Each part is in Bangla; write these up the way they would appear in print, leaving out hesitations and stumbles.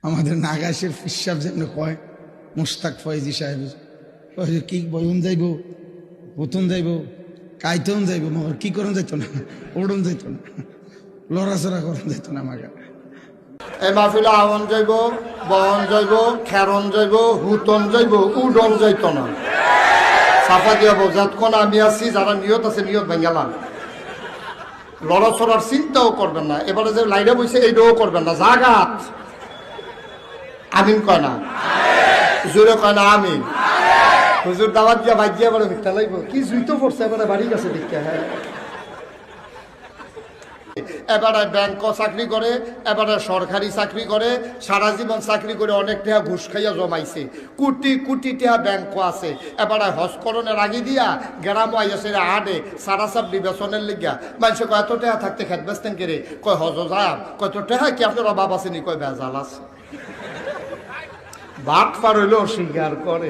আমাদের নাগাসের ফিসাব যেমন কয় মুস্তাক ফয়েজি সাহেব কি বয়ন যাইব, প্রথম যাইব, কাইতেও যাইব, মগর কি করুন যাইতো না, ওড়ন যাইতো না, লড়াচড়া করুন যাইতো না আমাকে। এই মাহফিলে আওয়ান যাইব, বহন যাইব, খেরন যাইব, হুতন যাইব, উডন যাইত না। সাফা দিয়া যতক্ষণ আমি আছি, যারা নিয়ত আছে নিয়ত ভাঙ্গালাম। লড়াচড়ার চিন্তাও করবেন না। এবারে যে লাইনে বসে এইটাও করবেন না। জাগাত আমিন কয় না, জোরে কয় না আমিন। হুজুর দাওয়াত দিয়া ভাই দিয়া বলে ভিক্ষা লাগব কি জুইতো পড়ছে এবারে বাড়ি গেছে দীক্ষা। হ্যাঁ, এবারে ব্যাংক চাকরি করে, এবারে সরকারি চাকরি করে, সারা জীবন চাকরি করে অনেক টাকা ঘুষ খাইয়া জমাইছে, কোটি কোটি টাকা ব্যাংক আছে। এবারে হজকরণের আগে দিয়া গ্রাম আইয়াছে আডে সারা সাপ নির্বাচনের লিগা মানুষ কয় এত টাকা থাকতে খেত বেসতেন কেড়ে, কয় হজ যাব, কত টাকা কি আপনার অভাব আসেনি, কয় বেজাল আছে। বাট পার হইলেও স্বীকার করে।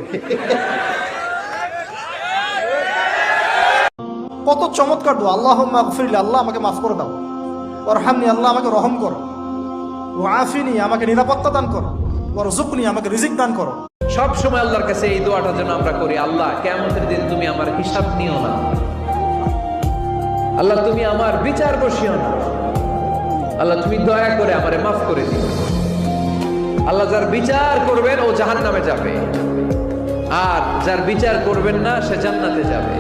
কত চমৎকার দোয়া, আল্লাহুম্মা গফিরলি, আল্লাহ আমাকে মাফ করে দাও, ওয়ারহামনি, আল্লাহ আমাকে রহম করো, ওয়াআফিনি, আমাকে নিরাপত্তা দান করো, ওয়ারযুকনি, আমাকে রিজিক দান করো। সব সময় আল্লাহর কাছে এই দোয়াটা যেন আমরা করি, আল্লাহ কিয়ামতের দিন তুমি আমার হিসাব নিও না, আল্লাহ তুমি আমার বিচার বসিও না, আল্লাহ তুমি দয়া করে আমারে মাফ করে দিও। আল্লাহ যার বিচার করবেন ও জাহান্নামে যাবে, আর যার বিচার করবেন না সে জান্নাতে যাবে।